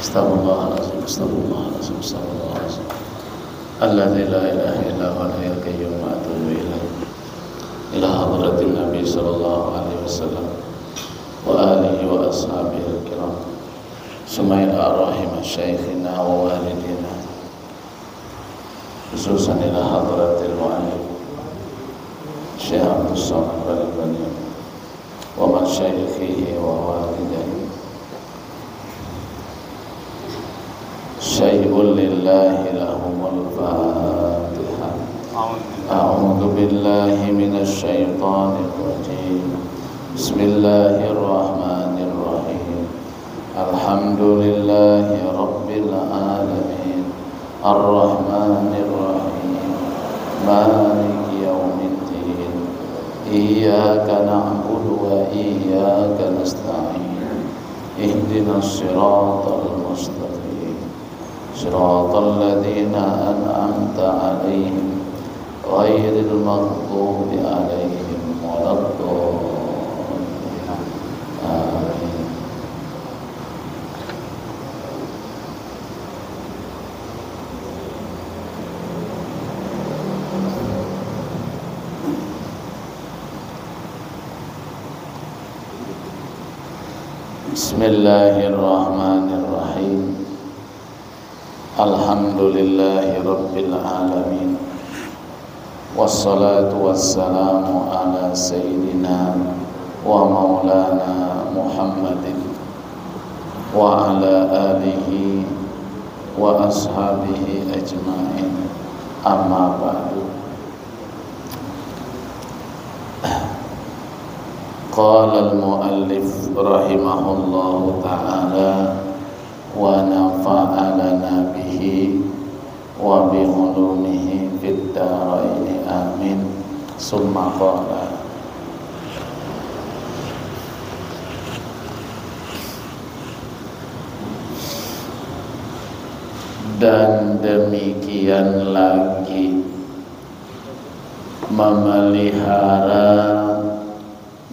Astaghfirullahaladzim, astaghfirullahaladzim, astaghfirullahaladzim. Alladzi la ilaha illa huwal hayyul qayyum wa atubu ilaih. Ila hadratin Nabi sallallahu alaihi wasallam wa alihi wa ashabihi al-kiram. Summa ila arwahim masyayikhina wa walidina. Khususan ila hadratil mu'allif Syekh Abdul Somad Al-Albani wa masyayikhihi wa walidayhi. Syai'un lillahi lahumul Fatihah. A'udzu billahi minasy syaithanir rajim. Bismillahirrahmanirrahim. Alhamdulillahi rabbil alamin. Arrahmanir rahim. Maliki yaumiddin. Iyyaka na'budu wa iyyaka nasta'in. Ihdinas siratal mustaqim. Siratal ladzina an'amta 'alaihim ghairil maghdubi 'alaihim waladdallin. Amin. Bismillahirrahmanirrahim. Alhamdulillahi rabbil alamin. Wassalatu wassalamu ala sayyidina wa maulana Muhammadin wa ala alihi wa ashabihi ajma'in. Amma ba'du. Qala al-muallif rahimahullahu ta'ala wa nafa'alana bihi wa bi ulumihi fid dharain amin. Summa qala, dan demikian lagi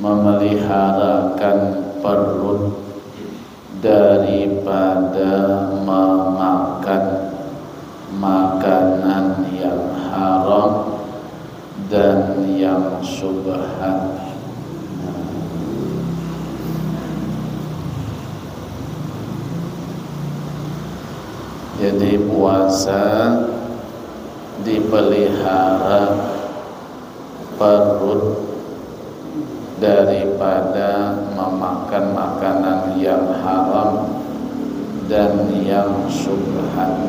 memeliharakan perut daripada memakan makanan yang haram dan yang syubhat. Jadi puasa dipelihara perut daripada memakan makanan yang haram dan yang syubhat.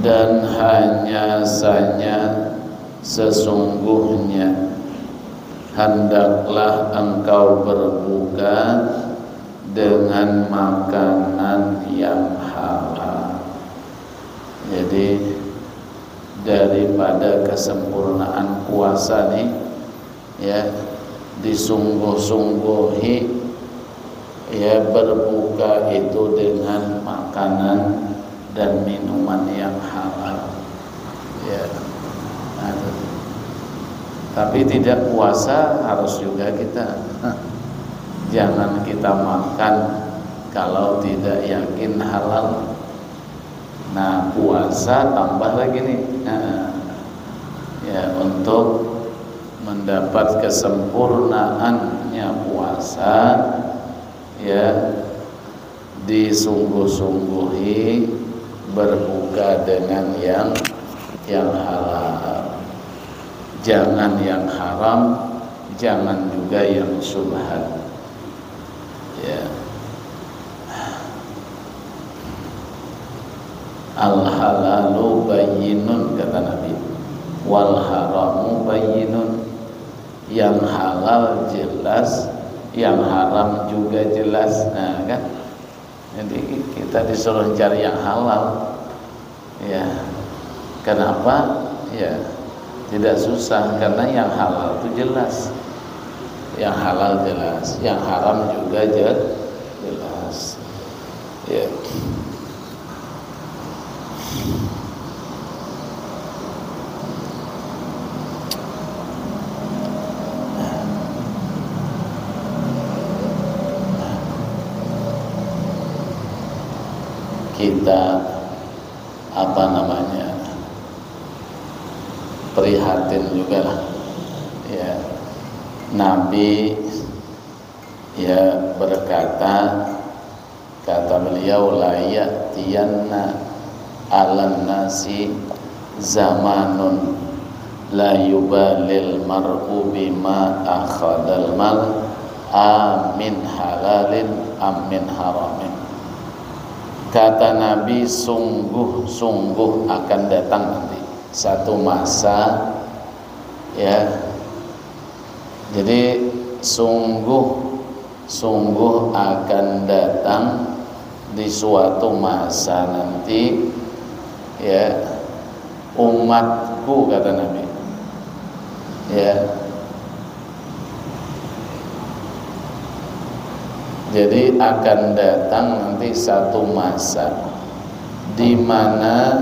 Dan hanya saja sesungguhnya hendaklah engkau berbuka dengan makanan yang halal. Jadi daripada kesempurnaan puasa nih, ya, disungguh-sungguhi ya berbuka itu dengan makanan dan minuman yang halal, ya. Tapi tidak puasa harus juga kita jangan kita makan kalau tidak yakin halal. Nah, puasa tambah lagi nih, ya, untuk mendapat kesempurnaannya puasa, ya, disungguh-sungguhi berbuka dengan yang halal. Jangan yang haram, jangan juga yang syubhat. Ya. Al-halalu bayyinun, kata Nabi, wal haramu bayyinun. Yang halal jelas, yang haram juga jelas. Nah, kan? Jadi kita disuruh cari yang halal. Ya. Kenapa? Ya, tidak susah karena yang halal itu jelas. Yang halal jelas, yang haram juga jelas. Ya. kita prihatin juga lah ya. Nabi ya berkata, kata beliau, la ya'tiyanna 'alan nasi zamanun la yubalil mar'u bima akhadal mal amin halalin amin haramin. Kata Nabi, sungguh-sungguh akan datang nanti satu masa ya. Jadi sungguh akan datang di suatu masa nanti ya, umatku, kata Nabi ya. Jadi akan datang nanti satu masa di mana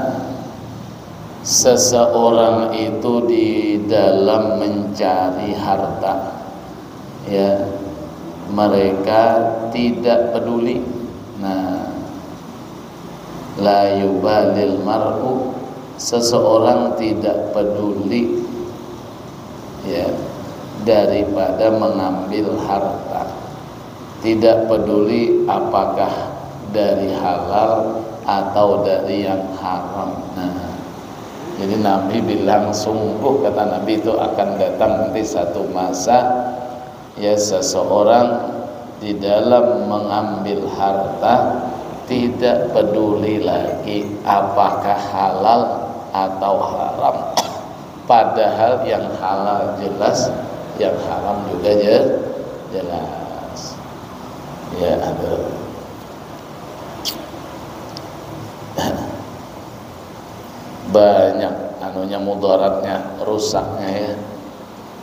seseorang itu di dalam mencari harta ya, mereka tidak peduli. Nah, la yubalil mar'u, seseorang tidak peduli ya daripada mengambil harta, tidak peduli apakah dari halal atau dari yang haram. Nah, jadi Nabi bilang, sungguh, kata Nabi, itu akan datang nanti satu masa ya, seseorang di dalam mengambil harta tidak peduli lagi apakah halal atau haram, padahal yang halal jelas, yang haram juga jelas ya. Ada banyak mudaratnya, rusaknya ya,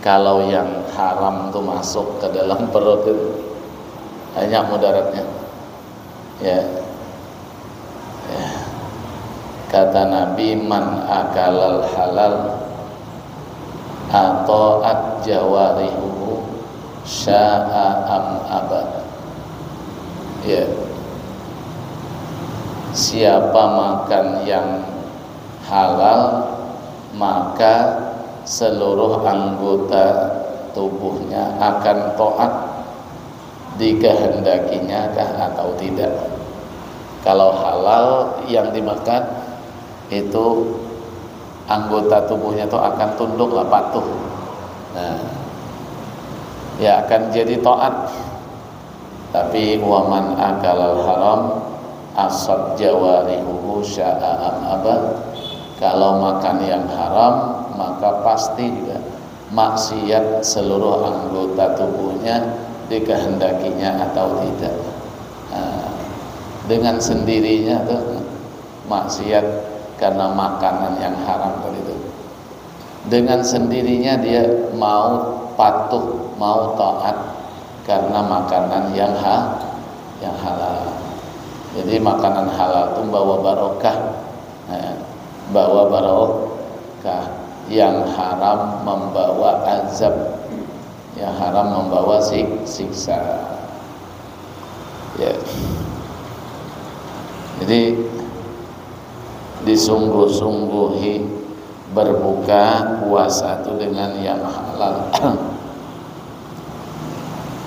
kalau yang haram itu masuk ke dalam perut itu banyak mudaratnya ya. Kata Nabi, man akalal halal ata'at jawarihu sya'a am abad ya. Siapa makan yang halal, maka seluruh anggota tubuhnya akan taat dikehendakinya kah atau tidak. Kalau halal yang dimakan itu anggota tubuhnya itu akan tunduklah, patuh. Nah, ya akan jadi taat. Tapi waman akalal haram asad jawarihu sya'am abad, kalau makan yang haram maka pasti juga maksiat seluruh anggota tubuhnya dikehendakinya atau tidak. Nah, dengan sendirinya tuh maksiat karena makanan yang haram tadi itu, dengan sendirinya dia mau patuh, mau taat karena makanan yang halal. Jadi makanan halal itu bawa barokah, bawa barokah. Yang haram membawa azab, yang haram membawa siksa ya. Jadi disungguh-sungguhi berbuka puasa itu dengan yang halal.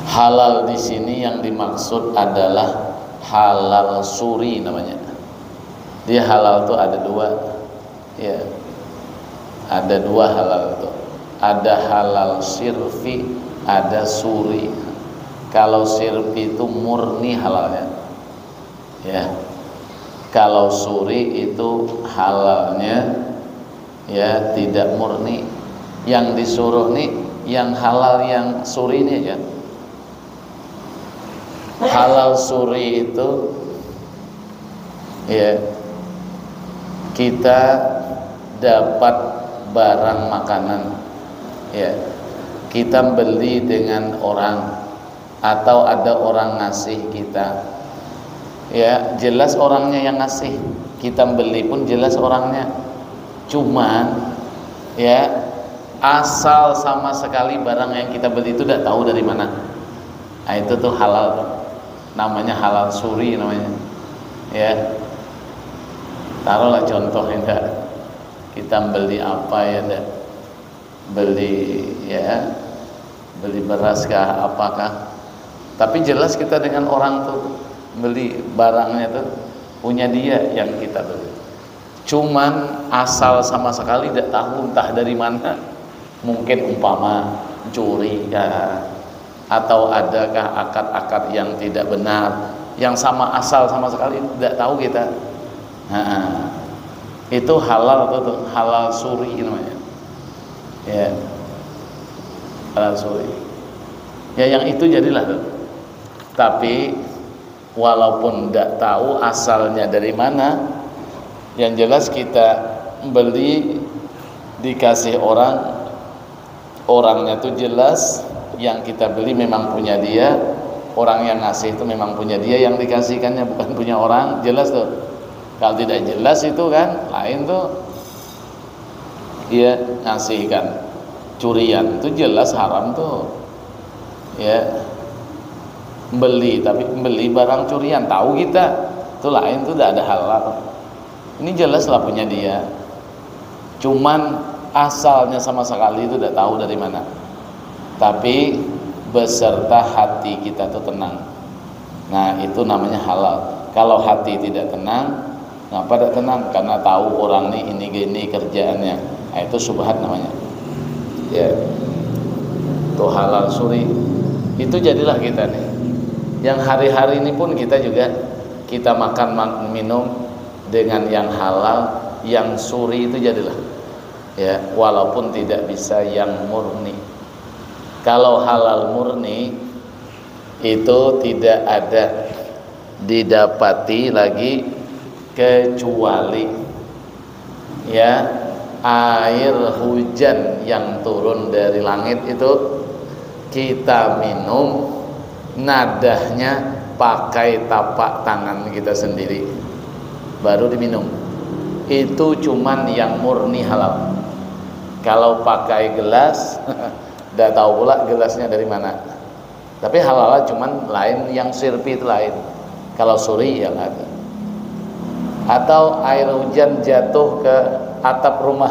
Halal di sini yang dimaksud adalah halal suri namanya. Dia halal itu ada dua ya. Ada dua halal itu. Ada halal sirfi, ada suri. Kalau sirfi itu murni halalnya ya. Kalau suri itu halalnya ya tidak murni. Yang disuruh nih yang halal, yang suri ini aja. Halal suri itu ya, kita dapat barang makanan ya, kita beli dengan orang atau ada orang ngasih kita ya, jelas orangnya yang ngasih, kita beli pun jelas orangnya, cuman ya asal sama sekali barang yang kita beli itu tidak tahu dari mana. Nah, itu tuh halal tuh. Namanya halal suri namanya ya. Taruhlah contoh enggak, kita beli apa ya, enggak? Beli beras kah, apakah? Tapi jelas kita dengan orang tuh beli barangnya tuh punya dia yang kita beli. Cuman asal sama sekali tidak tahu entah dari mana. Mungkin umpama curi ya, atau adakah akad-akad yang tidak benar, yang sama asal sama sekali tidak tahu kita. Nah, itu halal atau halal suri namanya. Ya, halal suri. Ya yang itu jadilah tuh. Tapi walaupun tidak tahu asalnya dari mana, yang jelas kita beli dikasih orang, orangnya tuh jelas yang kita beli memang punya dia, orang yang ngasih itu memang punya dia, yang dikasihkannya bukan punya orang, jelas tuh. Kalau tidak jelas itu kan lain tuh. Dia ngasihkan curian itu jelas haram tuh. Ya, beli tapi beli barang curian tahu kita itu lain tuh, tidak ada halal. Ini jelas lah punya dia, cuman asalnya sama sekali itu tidak tahu dari mana. Tapi beserta hati kita tuh tenang. Nah itu namanya halal. Kalau hati tidak tenang, kenapa tidak tenang? Karena tahu orang ini gini kerjaannya. Nah, itu subhat namanya. Ya, itu halal suri. Itu jadilah kita nih. Yang hari-hari ini pun kita juga kita makan minum dengan yang halal, yang suri itu jadilah. Ya, walaupun tidak bisa yang murni. Kalau halal murni itu tidak ada didapati lagi kecuali ya air hujan yang turun dari langit itu kita minum, nadahnya pakai tapak tangan kita sendiri baru diminum. Itu cuman yang murni halal. Kalau pakai gelas tidak tahu pula gelasnya dari mana. Tapi halal cuman lain, yang sirpi itu lain. Kalau suri ya nggak ada. Atau air hujan jatuh ke atap rumah.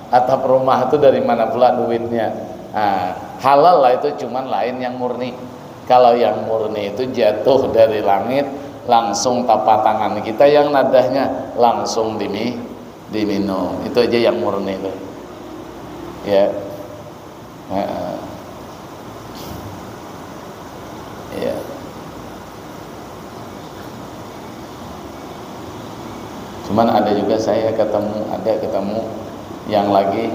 Atap rumah itu dari mana pula duitnya? Nah, halal lah itu cuman lain yang murni. Kalau yang murni itu jatuh dari langit langsung tapak tangan kita yang nadahnya langsung diminum. Itu aja yang murni itu. Ya. Ya. Cuman ada juga saya ketemu yang lagi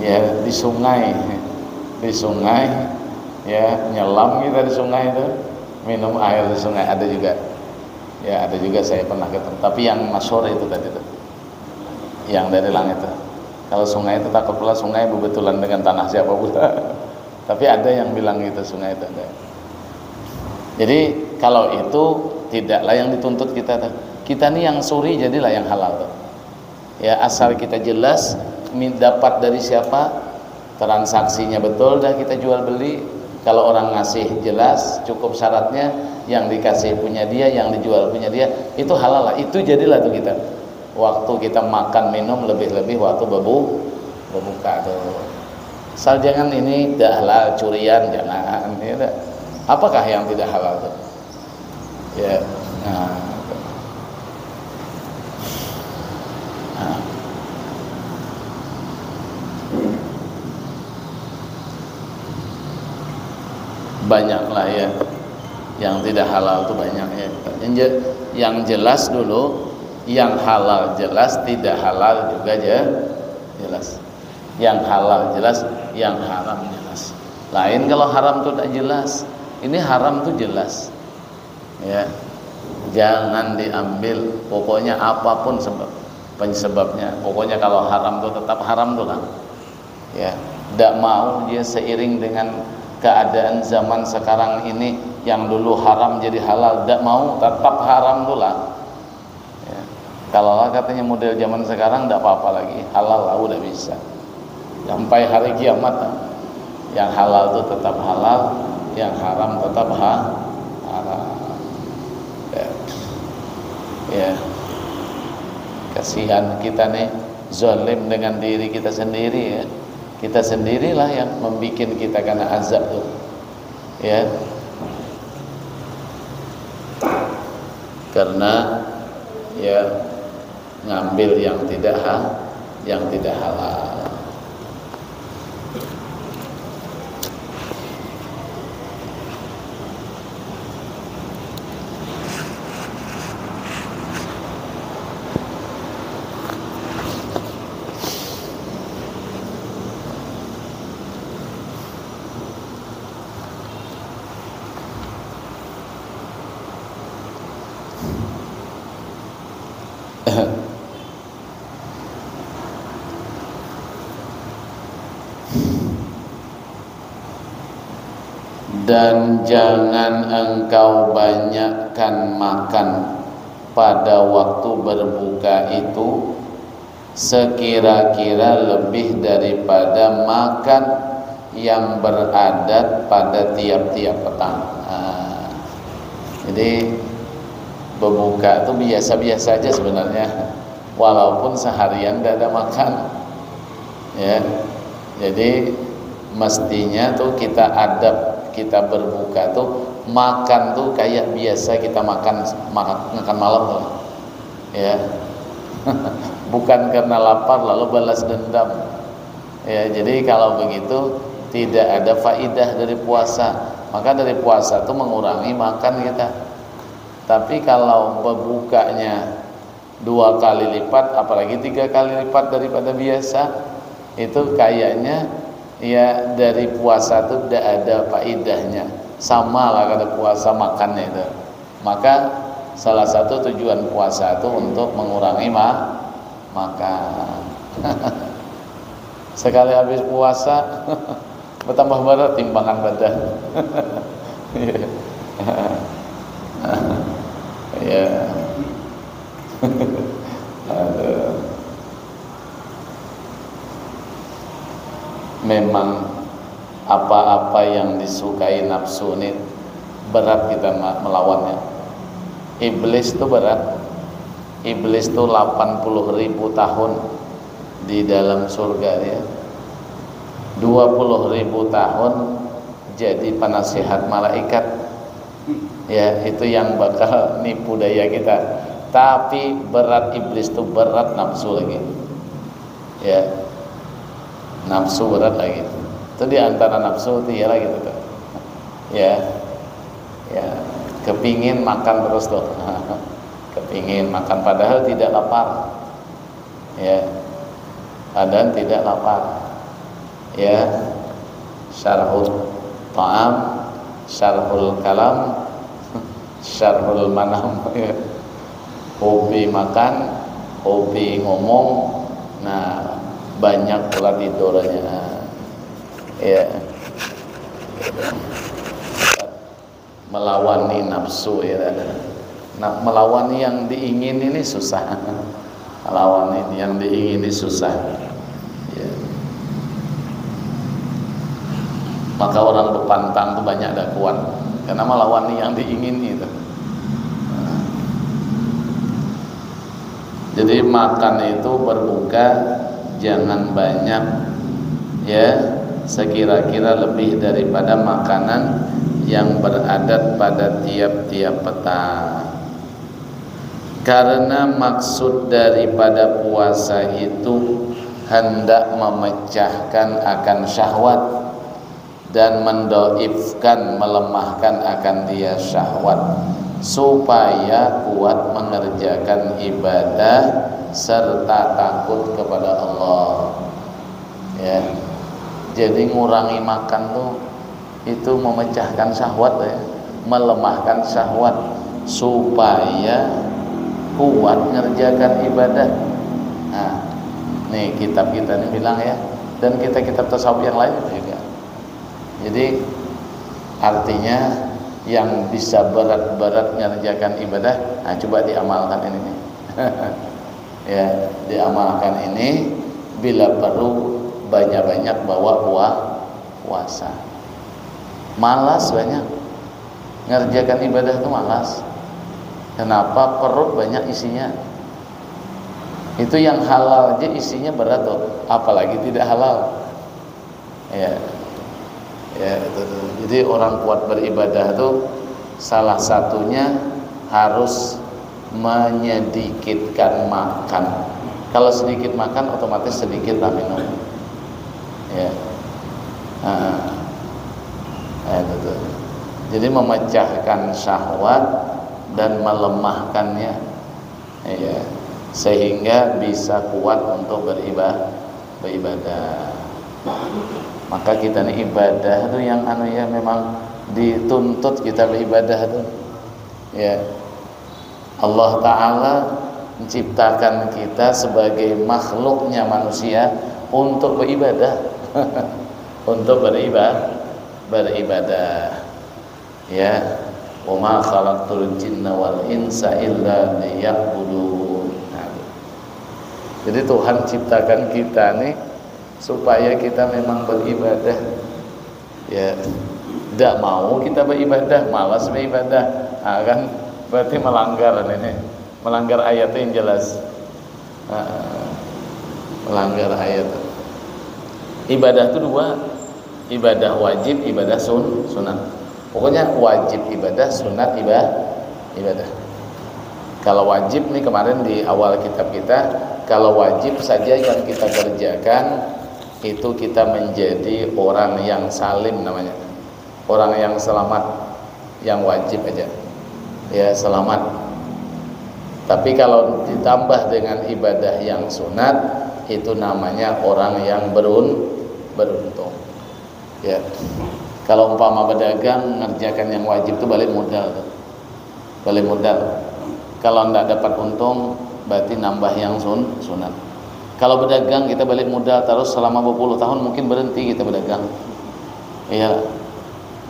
ya di sungai ya, nyelam kita di sungai itu, minum air di sungai, ada juga. Ya, ada juga saya pernah ketemu. Tapi yang masyhur itu tadi tuh, yang dari langit itu. Kalau sungai itu takut pula sungai bebetulan dengan tanah siapa pula. Tapi ada yang bilang gitu, sungai itu ada. Jadi kalau itu tidaklah yang dituntut kita tuh. Kita nih yang suri jadilah yang halal tuh. Ya asal kita jelas dapat dari siapa, transaksinya betul, dah kita jual beli. Kalau orang ngasih jelas, cukup syaratnya, yang dikasih punya dia, yang dijual punya dia, itu halal lah. Itu jadilah tuh kita. Waktu kita makan minum, lebih-lebih waktu berbuka tuh. Asal jangan ini tidak halal, curian jangan. Ya, apakah yang tidak halal tuh? Ya, nah. Banyaklah ya yang tidak halal itu banyak ya. Yang jelas dulu, yang halal jelas, tidak halal juga jelas. Yang halal jelas, yang haram jelas. Lain kalau haram itu tidak jelas. Ini haram itu jelas. Ya, jangan diambil. Pokoknya apapun penyebabnya. Pokoknya kalau haram itu tetap haram tuh lah. Ya, tidak mau dia seiring dengan keadaan zaman sekarang ini, yang dulu haram jadi halal, tidak mau, tetap haram tuh lah. Ya. Kalau katanya model zaman sekarang tidak apa-apa lagi, halal lah udah bisa. Sampai hari kiamat, yang halal itu tetap halal, yang haram tetap haram. Ya. Ya. kasihan kita nih zalim dengan diri kita sendiri ya. Kita sendirilah yang membuat kita kena azab tuh. Ya. Karena ya ngambil yang tidak halal. Dan jangan engkau banyakkan makan pada waktu berbuka itu sekira-kira lebih daripada makan yang beradat pada tiap-tiap petang. Jadi berbuka itu biasa-biasa aja sebenarnya, walaupun seharian tidak ada makan. Ya, jadi mestinya tuh kita adab. Kita berbuka tuh makan tuh kayak biasa kita makan malam tuh, ya. Bukan karena lapar lalu balas dendam, ya. Jadi kalau begitu tidak ada faidah dari puasa. Maka dari puasa tuh mengurangi makan kita. Tapi kalau berbukanya 2 kali lipat, apalagi 3 kali lipat daripada biasa, itu kayaknya ya dari puasa itu tidak ada faidahnya. Sama lah kada puasa makannya itu. Maka salah satu tujuan puasa itu untuk mengurangi makan. Sekali habis puasa bertambah berat timbangan badan. Ya. Memang apa-apa yang disukai nafsu ini berat kita melawannya. Iblis itu berat. Iblis itu 80.000 tahun di dalam surga ya. 20.000 tahun jadi penasihat malaikat. Ya, itu yang bakal nipu daya kita. Tapi berat iblis itu berat nafsu lagi. Ya. Nafsu berat lagi. Itu di antara nafsu itu ya gitu tuh. Ya. Ya, kepingin makan terus tuh. Kepingin makan padahal tidak lapar. Ya. Padahal tidak lapar. Ya. Syarhul ta'am, syarhul kalam, syarhul manam. Ya. Hobi makan, hobi ngomong. Nah, banyak pula tidurnya. Ya. Melawani nafsu ya. Nah, melawani yang diingini ini susah. Melawani yang diingini susah. Ya. Maka orang berpantang itu banyak tidak kuat karena melawani yang diingini itu. Jadi makan itu berbuka jangan banyak ya, sekira-kira lebih daripada makanan yang beradat pada tiap-tiap petang. Karena maksud daripada puasa itu hendak memecahkan akan syahwat dan mendoifkan, melemahkan akan dia syahwat supaya kuat mengerjakan ibadah serta takut kepada Allah. Ya. Jadi ngurangi makan tuh itu memecahkan syahwat ya, melemahkan syahwat supaya kuat mengerjakan ibadah. Nah, nih kitab kita ini bilang ya, dan kitab tasawuf yang lain juga. Jadi artinya yang bisa berat-berat mengerjakan ibadah, nah coba diamalkan ini nih. Ya, diamalkan ini, bila perlu banyak-banyak bawa puasa. Malas banyak ngerjakan ibadah itu, malas. Kenapa? Perut banyak isinya. Itu yang halal aja isinya berat tuh, apalagi tidak halal. Ya. Ya, itu. Jadi orang kuat beribadah tuh salah satunya harus menyedikitkan makan. Kalau sedikit makan otomatis sedikitlah minum. Ya. Itu. Jadi memecahkan syahwat dan melemahkannya, ya, sehingga bisa kuat untuk beribadah. Maka kita nih ibadah itu yang ya memang dituntut kita beribadah itu. Ya. Allah Ta'ala menciptakan kita sebagai makhluknya manusia untuk beribadah. Untuk beribadah. Ya, wa ma khalaqtul jinna wal insa illa liya'budun. Jadi Tuhan ciptakan kita nih supaya kita memang beribadah. Ya, tidak mau kita beribadah, malas beribadah, kan berarti melanggar ini, melanggar ayat yang jelas. Melanggar ayat. Ibadah itu dua, ibadah wajib, ibadah sunat. Pokoknya wajib ibadah, sunat ibadah. Kalau wajib nih kemarin di awal kitab kita, kalau wajib saja yang kita kerjakan itu kita menjadi orang yang salim namanya, orang yang selamat, yang wajib aja, ya selamat. Tapi kalau ditambah dengan ibadah yang sunat, itu namanya orang yang beruntung. Ya. Kalau umpama pedagang ngerjakan yang wajib itu balik modal. Balik modal. Kalau enggak dapat untung berarti nambah yang sunat. Kalau pedagang kita balik modal terus selama 20 tahun mungkin berhenti kita pedagang. Iya.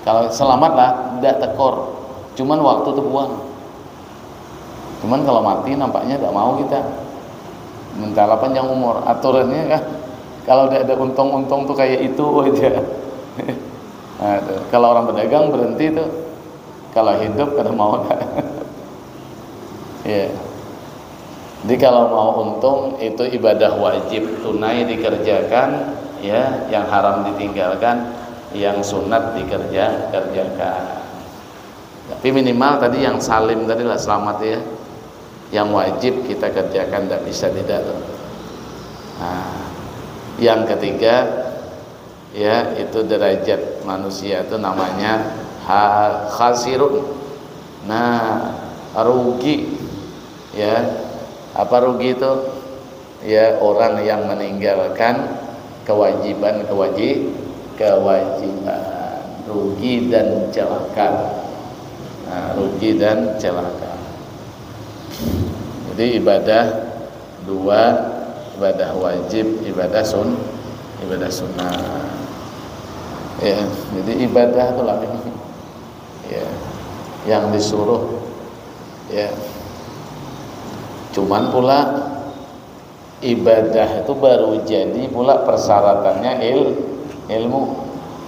Kalau selamat lah, tidak tekor. Cuman waktu terbuang. Cuman kalau mati nampaknya tidak mau kita. Mentala panjang umur. Aturannya kan kalau tidak ada untung-untung tuh kayak itu aja. Nah, kalau orang pedagang berhenti tuh, kalau hidup kada mau. Ya. Jadi kalau mau untung itu ibadah wajib tunai dikerjakan, ya, yang haram ditinggalkan, yang sunat dikerjakan. Tapi minimal tadi yang salim tadi lah selamat ya. Yang wajib kita kerjakan, tidak bisa tidak. Nah, yang ketiga, ya, itu derajat manusia itu namanya khasirun. Nah, rugi. Ya, apa rugi itu? Ya, orang yang meninggalkan kewajiban, rugi dan celaka. Nah, rugi dan celaka. Jadi ibadah dua, ibadah wajib, ibadah sunnah. Ya, jadi ibadah itu lah ya, yang disuruh. Ya. Cuman pula ibadah itu baru jadi pula persyaratannya ilmu.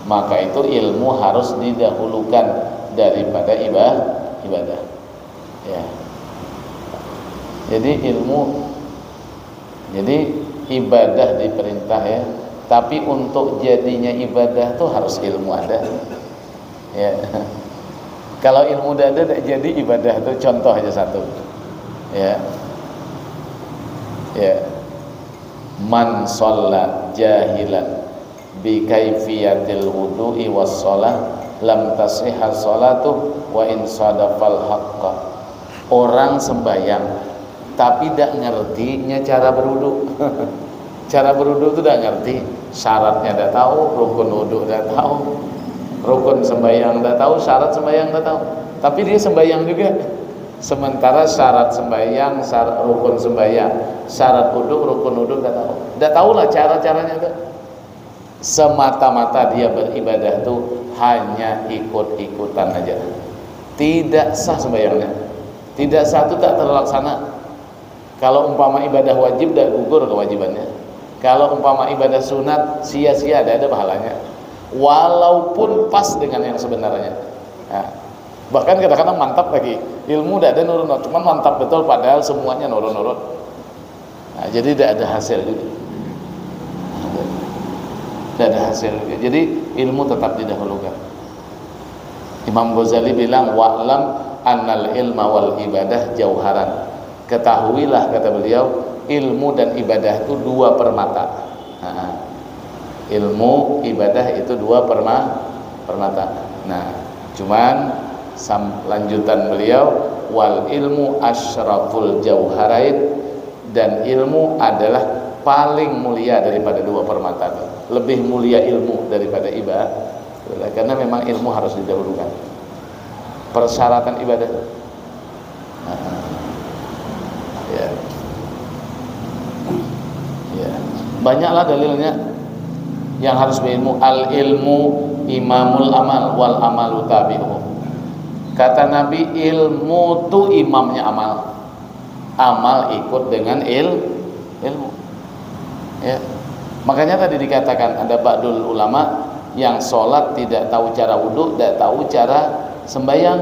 Maka itu ilmu harus didahulukan daripada ibadah. Ya. Jadi ibadah diperintah ya. Tapi untuk jadinya ibadah tuh harus ilmu ada. Ya. Kalau ilmu udah ada jadi ibadah tuh contoh aja satu. Ya. Ya. Man shalla jahilan bi kaifiyatil wudu'i was shalah lam tasihha sholatu wa in sadafal haqqa. Orang sembahyang tapi tidak ngertinya cara berwudu. Cara berwudu itu tidak ngerti, syaratnya tidak tahu, rukun wudu tidak tahu, rukun sembahyang tidak tahu, syarat sembahyang tidak tahu. Tapi dia sembahyang juga. Sementara syarat sembahyang, syarat rukun sembahyang, syarat wudu, rukun wudu tidak tahu. Tidak tahulah cara-caranya itu. Semata-mata dia beribadah itu hanya ikut-ikutan aja. Tidak sah sembahyangnya. Tidak sah itu tak terlaksana. Kalau umpama ibadah wajib tidak gugur kewajibannya. Kalau umpama ibadah sunat sia-sia, ada pahalanya. Walaupun pas dengan yang sebenarnya. Nah, bahkan kadang-kadang mantap lagi. Ilmu tidak ada nurun, cuman mantap betul padahal semuanya nurun-nurun. Nah, Nah, jadi tidak ada hasil juga. Tidak ada hasil juga. Jadi ilmu tetap didahulukan. Imam Ghazali bilang wa'lam annal ilma wal ibadah jauharan. Ketahuilah, kata beliau, ilmu dan ibadah itu dua permata. Nah, ilmu ibadah itu dua permata. Nah, cuman lanjutan beliau, wal ilmu asyraful jauharain, dan ilmu adalah paling mulia daripada dua permata itu. Lebih mulia ilmu daripada ibadah, karena memang ilmu harus didahulukan. Persyaratan ibadah. Ya. Ya. Banyaklah dalilnya yang harus berilmu. Al ilmu imamul amal wal amalu tabi'uh. Kata Nabi, ilmu itu imamnya amal. Amal ikut dengan ilmu. Ya. Makanya tadi dikatakan ada ba'dul ulama yang sholat tidak tahu cara wudhu, tidak tahu cara sembahyang,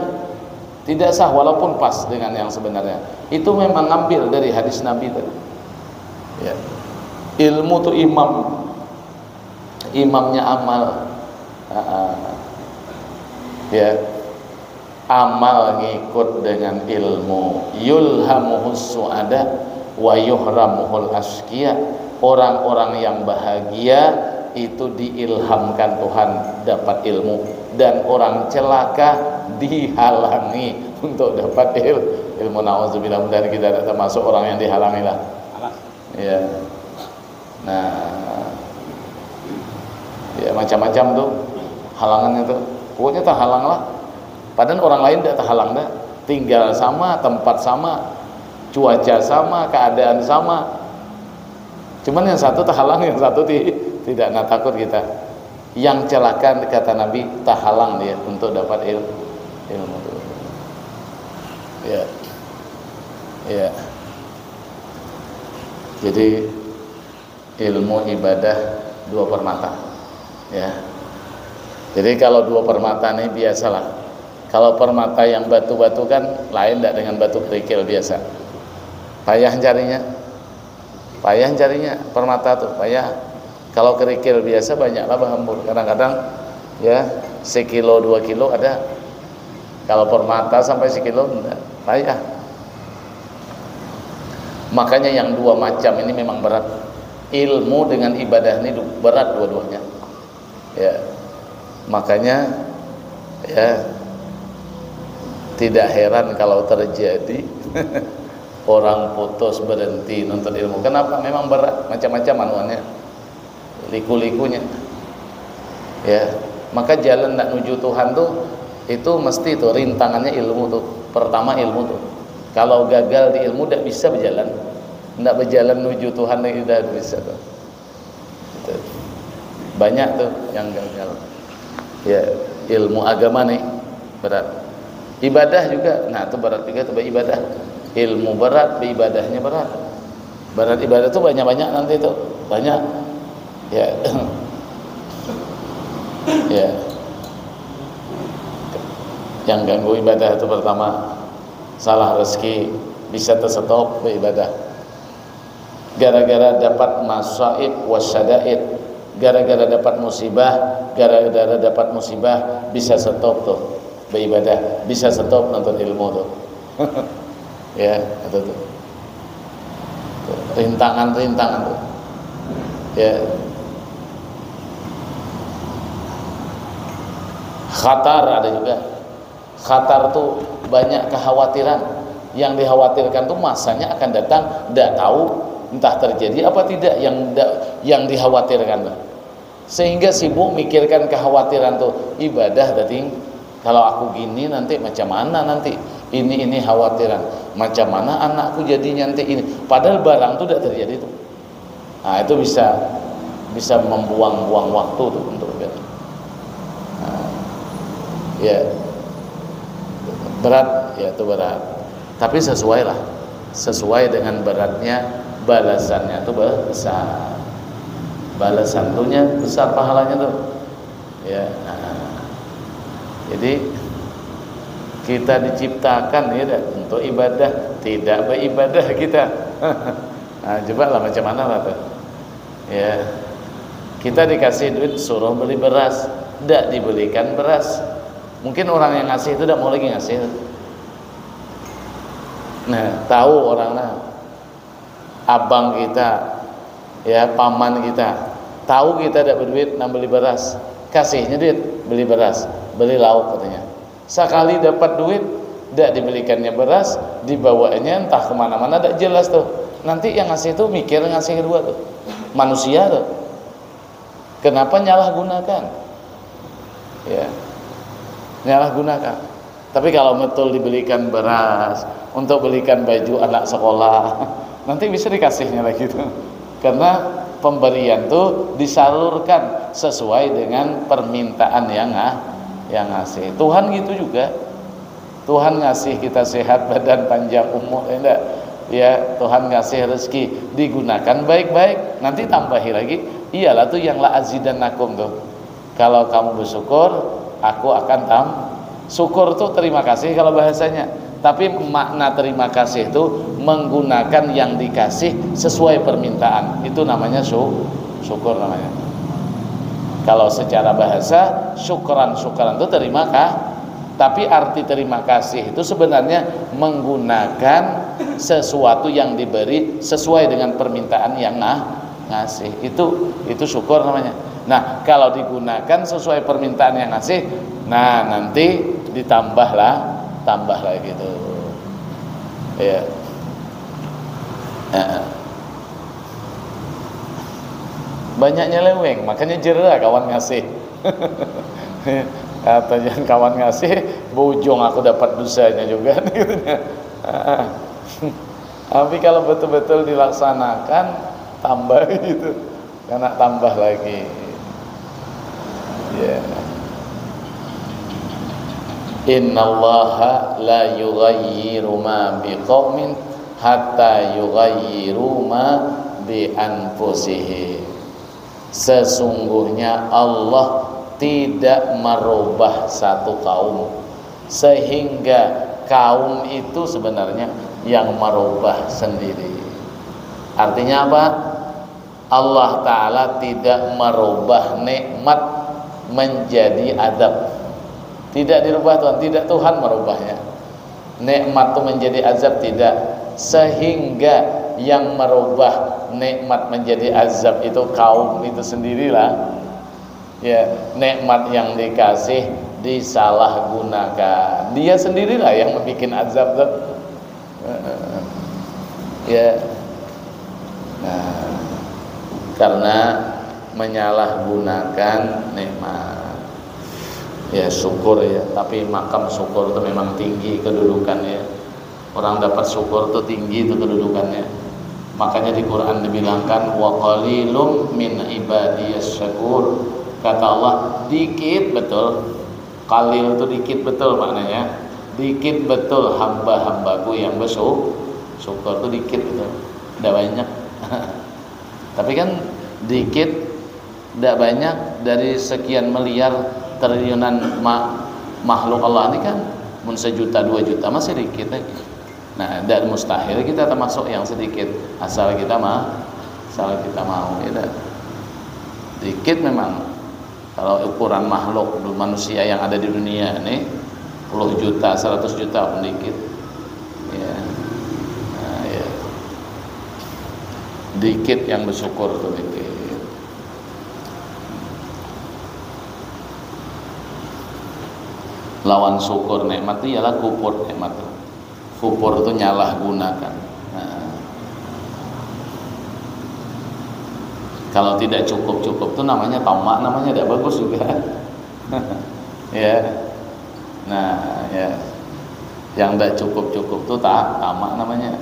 tidak sah walaupun pas dengan yang sebenarnya. Itu memang ngambil dari hadis Nabi tadi. Ya. Ilmu itu imamnya amal. Ya. Amal ngikut dengan ilmu. Yulhamuhus su'ada wa yuhramuhul asqiya. Orang-orang yang bahagia itu diilhamkan Tuhan dapat ilmu, dan orang celaka dihalangi untuk dapat ilmu. Nauzubillah, dan kita tidak termasuk orang yang dihalangi lah. Ya. Nah, ya macam-macam tuh halangannya tuh. Pokoknya tak halang lah. Padahal orang lain tidak terhalang dah. Tinggal sama, tempat sama, cuaca sama, keadaan sama. Cuman yang satu terhalang, yang satu tidak. Nah, takut kita. Yang celaka, kata Nabi, terhalang dia untuk dapat ilmu itu. Ya. Ya. Jadi ilmu ibadah dua permata. Ya. Jadi kalau dua permata ini biasalah. Kalau permata yang batu-batu kan lain tidak dengan batu kerikil biasa. Payah carinya permata tuh payah. Kalau kerikil biasa banyaklah berhambur. Kadang-kadang ya 1 kilo 2 kilo ada. Kalau permata sampai 1 kilo enggak, payah. Makanya yang dua macam ini memang berat. Ilmu dengan ibadah ini berat dua-duanya. Ya. Makanya ya tidak heran kalau terjadi orang putus berhenti nuntut ilmu. Kenapa? Memang berat, macam-macam anuannya, liku-likunya. Ya, maka jalan nak menuju Tuhan tuh itu mesti tuh rintangannya ilmu tuh. Pertama ilmu tuh. Kalau gagal di ilmu tidak bisa berjalan. Tidak berjalan menuju Tuhan tidak bisa tuh. Banyak tuh yang gagal. Ya, ilmu agama nih berat. Ibadah juga, nah itu berat juga tuh ibadah. Ilmu berat, ibadahnya berat. Berat ibadah tuh banyak-banyak nanti tuh, banyak. Ya, ya. Yang ganggu ibadah itu pertama salah rezeki, bisa terstop beribadah. Gara-gara dapat masaib wasyadaid, gara-gara dapat musibah, bisa stop tuh beribadah, bisa stop nonton ilmu tuh. Ya, itu tuh. Rintangan tuh. Ya. Khatar ada juga. Khatar tuh banyak kekhawatiran. Yang dikhawatirkan tuh masanya akan datang, tidak tahu entah terjadi apa tidak yang dikhawatirkan tuh. Sehingga sibuk mikirkan kekhawatiran tuh. Ibadah tadi kalau aku gini nanti macam mana nanti, ini khawatiran macam mana anakku jadi nanti ini, padahal barang itu tidak terjadi tuh. Nah itu bisa membuang-buang waktu tuh untuk ibadah. Nah, ya berat, ya itu berat, tapi sesuai dengan beratnya, balasannya tuh besar, balasan tuhnya besar, pahalanya tuh ya. Jadi kita diciptakan ya untuk ibadah, tidak beribadah kita. Nah, coba lah macam mana lah tuh. Ya, kita dikasih duit suruh beli beras, tidak dibelikan beras. Mungkin orang yang ngasih itu tidak mau lagi ngasih. Nah, tahu orangnya, abang kita, ya paman kita, tahu kita tidak berduit, nak beli beras, kasihnya duit beli beras, beli lauk katanya. Sekali dapat duit, tidak dibelikannya beras, dibawanya entah kemana-mana, tidak jelas tuh. Nanti yang ngasih itu mikir ngasih kedua tuh, manusia tuh. Kenapa nyalahgunakan? Ya, nyalahgunakan. Tapi kalau betul dibelikan beras untuk belikan baju anak sekolah, nanti bisa dikasihnya lagi tuh. Karena pemberian tuh disalurkan sesuai dengan permintaan yang ngasih. Tuhan gitu juga. Tuhan ngasih kita sehat, badan panjang, umur, enggak. Ya, Tuhan ngasih rezeki, digunakan baik-baik, nanti tambahi lagi. Iyalah tuh yang la azidannakum tuh. Kalau kamu bersyukur, aku akan syukur tuh terima kasih kalau bahasanya. Tapi makna terima kasih itu menggunakan yang dikasih sesuai permintaan. Itu namanya syukur namanya. Kalau secara bahasa syukuran itu terima kasih. Tapi arti terima kasih itu sebenarnya menggunakan sesuatu yang diberi sesuai dengan permintaan yang ngasih. Itu syukur namanya. Nah, kalau digunakan sesuai permintaan yang ngasih, nah nanti tambah lagi gitu. Ya. Banyak nyeleweng, makanya jerah kawan ngasih. Katanya kawan ngasih, bujung aku dapat dosanya juga. Tapi kalau betul-betul dilaksanakan, tambah gitu, karena tambah lagi. Ya. Innallaha la yughayyiru ma biqaumin hatta yughayyiru ma bi anfusihim. Sesungguhnya Allah tidak merubah satu kaum sehingga kaum itu sebenarnya yang merubah sendiri. Artinya apa? Allah Ta'ala tidak merubah nikmat menjadi azab. Tidak dirubah Tuhan, tidak Tuhan merubahnya. Nikmat itu menjadi azab tidak. Sehingga yang merubah nikmat menjadi azab itu kaum itu sendirilah. Ya, nikmat yang dikasih disalahgunakan. Dia sendirilah yang membuat azab tuh. Ya. Nah, karena menyalahgunakan nikmat. Ya syukur ya, tapi makam syukur itu memang tinggi kedudukannya. Orang dapat syukur itu tinggi itu kedudukannya. Makanya di Quran dibilangkan wa qalilum min ibadiyas syakur. Kata Allah, dikit betul. Qalil itu dikit betul maknanya. Dikit betul hamba-hambaku yang bersyukur. Syukur itu dikit betul. Tidak banyak. Tapi kan dikit, tidak banyak dari sekian miliar triliunan makhluk Allah ini kan mun 1 juta 2 juta masih dikit lagi. Nah, dan mustahil kita termasuk yang sedikit asal kita mau ya. Dikit memang. Kalau ukuran makhluk manusia yang ada di dunia ini 10 juta, 100 juta pun dikit. Ya. Nah, ya. Dikit yang bersyukur itu dikit. Lawan syukur nikmat itu ialah kufur nikmat itu. Kufur itu nyalahgunakan. Nah. Kalau tidak cukup-cukup itu namanya tamak, namanya tidak bagus juga. Ya. Nah, ya. Yang tidak cukup-cukup itu tamak namanya.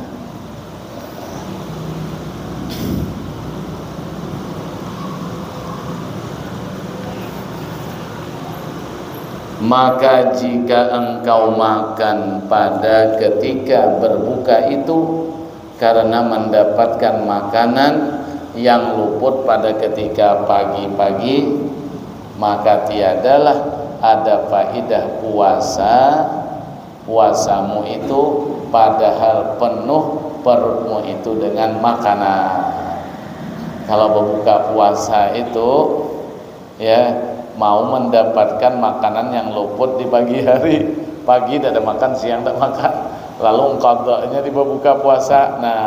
Maka jika engkau makan pada ketika berbuka itu karena mendapatkan makanan yang luput pada ketika pagi-pagi, maka tiadalah ada faidah puasamu itu padahal penuh perutmu itu dengan makanan. Kalau berbuka puasa itu ya mau mendapatkan makanan yang luput di pagi hari, pagi tidak ada makan, siang tidak makan, lalu qadanya di berbuka puasa, nah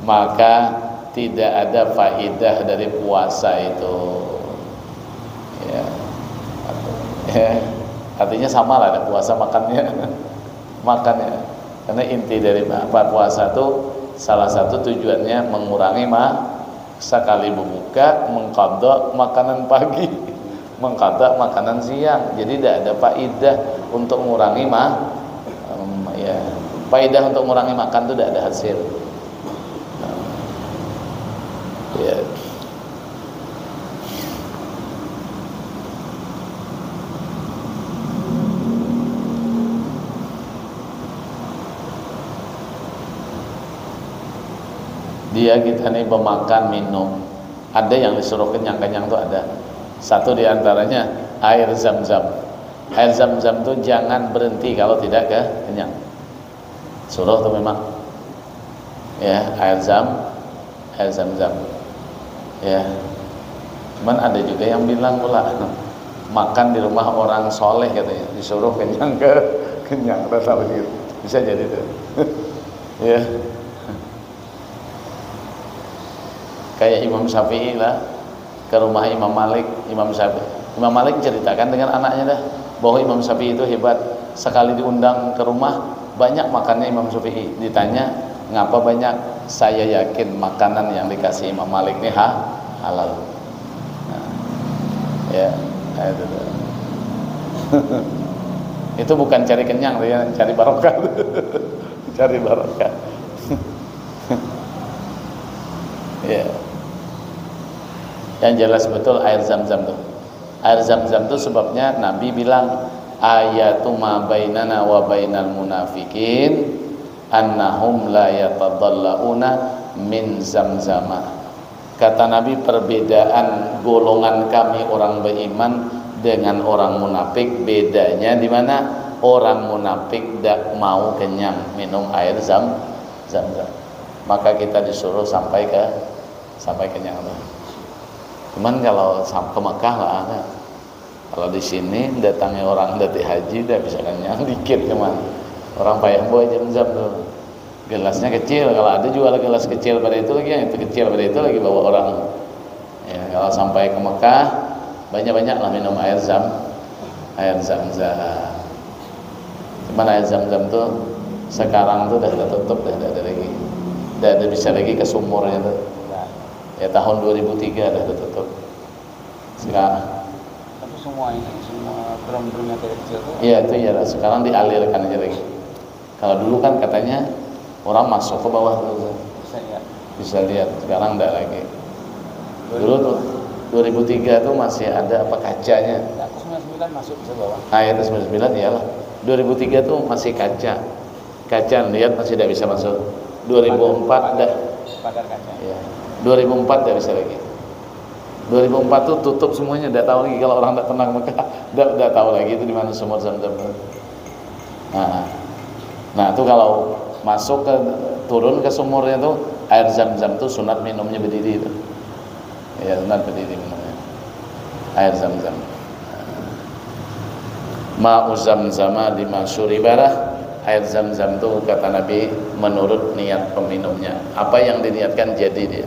maka tidak ada faidah dari puasa itu ya, artinya sama lah, ada puasa makannya makannya, karena inti dari puasa itu salah satu tujuannya mengurangi sekali berbuka, mengqadha makanan pagi, mengqadha makanan siang. Jadi tidak ada faidah untuk mengurangi ya, faidah untuk mengurangi makan itu tidak ada hasil. Ya. Dia kita nih pemakan minum, ada yang disuruh kenyang-kenyang tuh ada. Satu diantaranya air zam-zam. Air zam-zam tuh jangan berhenti kalau tidak kenyang. Suruh tuh memang. Ya, air zam-zam. Ya. Cuman ada juga yang bilang pula makan di rumah orang soleh katanya, disuruh kenyang kenyang, rasa begitu. Bisa jadi tuh. Ya. Kayak Imam Syafi'i lah, ke rumah Imam Malik. Imam Malik ceritakan dengan anaknya dah bahwa Imam Syafi'i itu hebat. Sekali diundang ke rumah, banyak makannya Imam Syafi'i. Ditanya, ngapa banyak? Saya yakin makanan yang dikasih Imam Malik ini halal. Nah, ya, itu. Itu bukan cari kenyang, ya, cari barokah. Cari barokah. Ya. Yang jelas betul air zam-zam tuh. Air zam-zam tuh sebabnya Nabi bilang ayatu ma bainana wa bainal munafikin annahum la yatadallauna min zamzama. Kata Nabi, perbedaan golongan kami orang beriman dengan orang munafik, bedanya di mana? Orang munafik tidak mau kenyang minum air zam-zam. Maka kita disuruh sampai kenyang. Cuman kalau ke Mekah lah, kalau di sini datangnya orang dari haji udah bisa kenyang dikit cuman. Orang payah bawa zam-zam tuh. Gelasnya kecil, kalau ada jual gelas kecil pada itu lagi, yang itu kecil pada itu lagi bawa orang. Ya, kalau sampai ke Mekah banyak-banyaklah minum air zam-zam. Cuman air zam-zam tuh sekarang tuh udah tertutup, tidak ada lagi. Tidak ada bisa lagi ke sumurnya tuh. Ya tahun 2003 udah tertutup. Sekarang. Tapi semua drum-drumnya kecil tuh. Iya itu ya. Sekarang dialirkan aja lagi. Kalau dulu kan katanya orang masuk ke bawah tuh. Bisa lihat. Sekarang enggak lagi. Dulu tuh 2003 tuh masih ada apa kacanya. Aku 99 masuk ke bawah. Ah itu 99 iyalah. 2003 tuh masih kaca. Kaca lihat masih tidak bisa masuk. 2004 dah. Pagar kaca. Ya. 2004 tidak bisa lagi. 2004 tuh tutup semuanya, tidak tahu lagi kalau orang tidak pernah ke Mekah, tidak tahu lagi itu di mana sumur zam-zam. Nah itu kalau masuk turun ke sumurnya tuh air zam-zam tuh sunat minumnya berdiri itu. Ya sunat berdiri minumnya. Air zam-zam. Ma'u zamzama lima syuribarah. Air zam-zam tuh kata Nabi menurut niat peminumnya. Apa yang diniatkan jadi dia.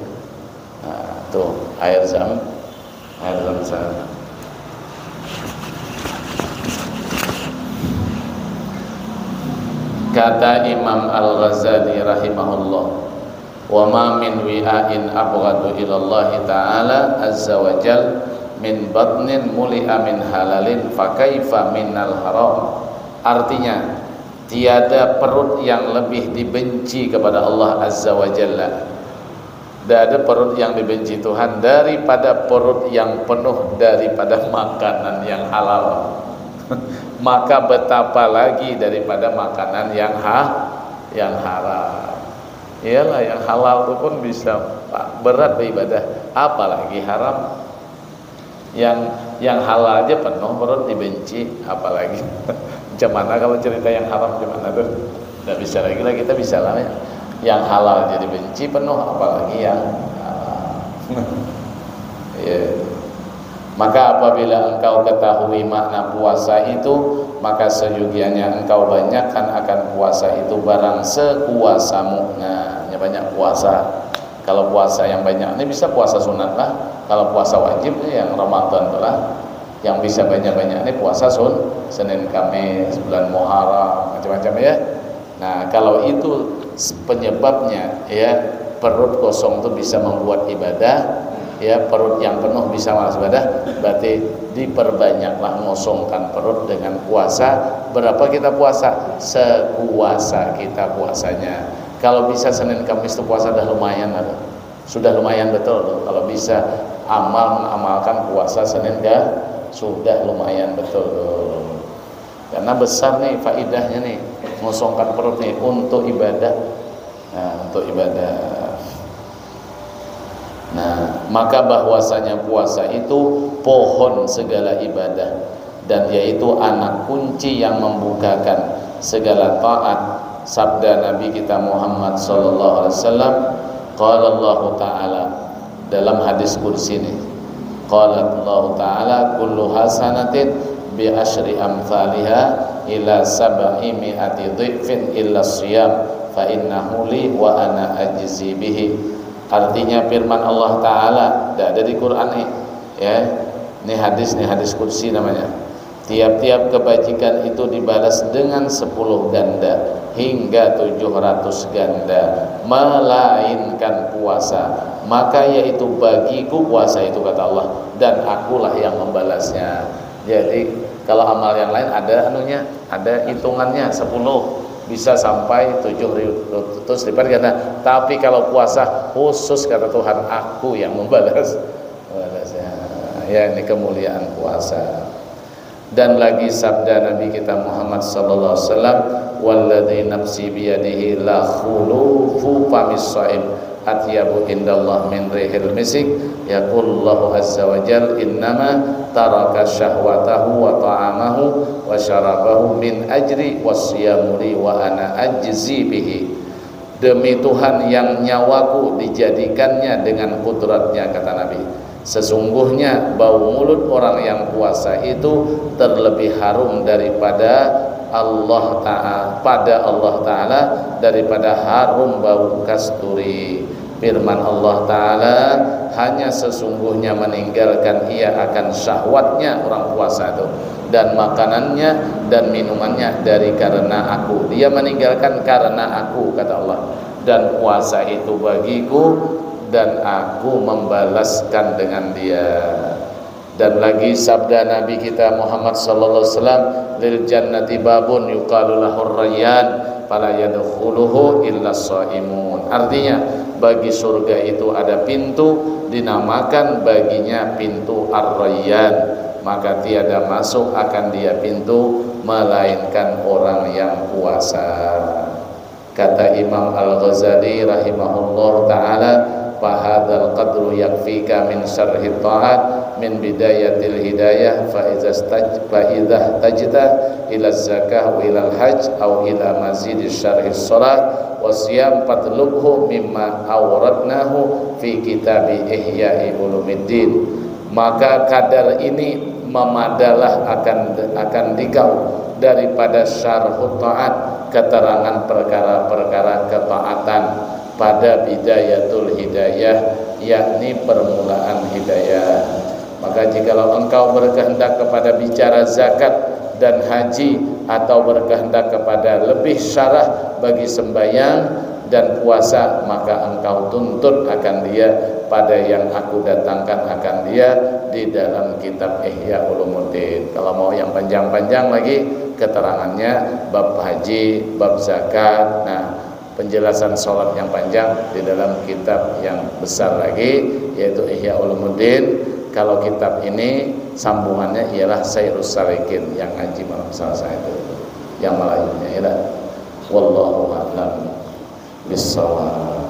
Nah, tuh air zam-zam. Kata Imam Al-Ghazali rahimahullah, wa ma min wi'ain abghadu ila Allah ta'ala azza wa jal min batnin muli'a min halalin fa kaifa minal haram. Artinya tiada perut yang lebih dibenci kepada Allah azza wa jalla. Tidak ada perut yang dibenci Tuhan daripada perut yang penuh daripada makanan yang halal. Maka betapa lagi daripada makanan yang haram. Iyalah yang halal itu pun bisa berat beribadah, apalagi haram. Yang halal aja penuh perut dibenci, apalagi. Macam mana kalau cerita yang haram gimana tuh? Tidak bisa lagi lah, kita bisa lah ya. Yang halal jadi benci penuh, apalagi yang halal. Ya. Maka apabila engkau ketahui makna puasa itu, maka seyogianya engkau banyakkan akan puasa itu barang sekuasamu. Nah, banyak puasa. Kalau puasa yang banyak ini bisa puasa sunat lah. Kalau puasa wajib yang Ramadan lah. Yang bisa banyak-banyak ini puasa Senin, Kamis, bulan Muharram, macam-macam ya. Nah, kalau itu penyebabnya ya, perut kosong itu bisa membuat ibadah, ya, perut yang penuh bisa malas ibadah, berarti diperbanyaklah ngosongkan perut dengan puasa. Berapa kita puasa? Sekuasa kita puasanya. Kalau bisa Senin Kamis itu puasa sudah lumayan lah. Sudah lumayan betul loh. Kalau bisa mengamalkan puasa Senin sudah lumayan betul loh. Karena besar nih faidahnya nih, ngosongkan perut nih untuk ibadah. Nah, untuk ibadah. Nah, maka bahwasanya puasa itu pohon segala ibadah, dan yaitu anak kunci yang membukakan segala taat. Sabda Nabi kita Muhammad sallallahu alaihi wasallam, qala Allah taala dalam hadis kursi ini, qala Allah taala kullu hasanatin bi asyri amsalha ila sab'i mi'ati dhifin illa shiyam fa innahu li wa ana ajzi bihi. Artinya firman Allah taala, ada di Quran nih ya. Ini hadis kursi namanya. Tiap-tiap kebajikan itu dibalas dengan 10 ganda hingga 700 ganda, melainkan puasa. Maka yaitu bagiku puasa itu, kata Allah, dan akulah yang membalasnya. Jadi kalau amal yang lain ada ada hitungannya 10, bisa sampai 700 lipat ganda. Tapi kalau puasa khusus, kata Tuhan, aku yang membalasnya. Ya, ini kemuliaan puasa. Dan lagi sabda Nabi kita Muhammad sallallahu alaihi wasallam, walladzi nafsi biyadihi la khulufu famis shaim atyabu indallah min rihil misik, yaqulullahu azza wa jal innama taraka syahwatahu wa ta'amahu wa syarabahu min ajri wasyamu li wa ana ajzi bihi. Demi Tuhan yang nyawaku dijadikannya dengan kudratnya, kata Nabi, sesungguhnya bau mulut orang yang puasa itu terlebih harum daripada Allah Ta'ala, daripada harum bau kasturi. Firman Allah Ta'ala, hanya sesungguhnya meninggalkan ia akan syahwatnya orang puasa itu, dan makanannya dan minumannya dari karena aku. Dia meninggalkan karena aku, kata Allah, dan puasa itu bagiku dan aku membalaskan dengan dia. Dan lagi sabda Nabi kita Muhammad sallallahu alaihi wasallam, lil jannati babun yuqalu lahur rayyan fala yadkhuluhu illa shaimun. Artinya, bagi surga itu ada pintu, dinamakan baginya pintu ar-rayyan, maka tiada masuk akan dia pintu melainkan orang yang puasa. Kata Imam Al-Ghazali rahimahullah ta'ala, fahadzal qadru yakfika min syarhi ta'at min bidayatil hidayah fa idza tajta ila zakah wa ila al-hajj aw ila mazid syarhi shalah wa siyam fatlubhu mimma awradnahu fi kitabi Ihya'i Ulumuddin. Maka kadar ini memadalah akan dikau daripada syarhut ta'at, keterangan perkara-perkara ketaatan pada bidayatul hidayah, yakni permulaan hidayah. Maka jikalau engkau berkehendak kepada bicara zakat dan haji, atau berkehendak kepada lebih syarah bagi sembahyang dan puasa, maka engkau tuntut akan dia pada yang aku datangkan akan dia di dalam kitab Ihya Ulumuddin. Kalau mau yang panjang-panjang lagi keterangannya, bab haji, bab zakat, nah penjelasan sholat yang panjang di dalam kitab yang besar lagi, yaitu Ihya Ulumuddin. Kalau kitab ini sambungannya ialah Sairus Salikin yang ngaji malam Selasa itu, yang Melayunya ya. Wallahu a'lam bishawab.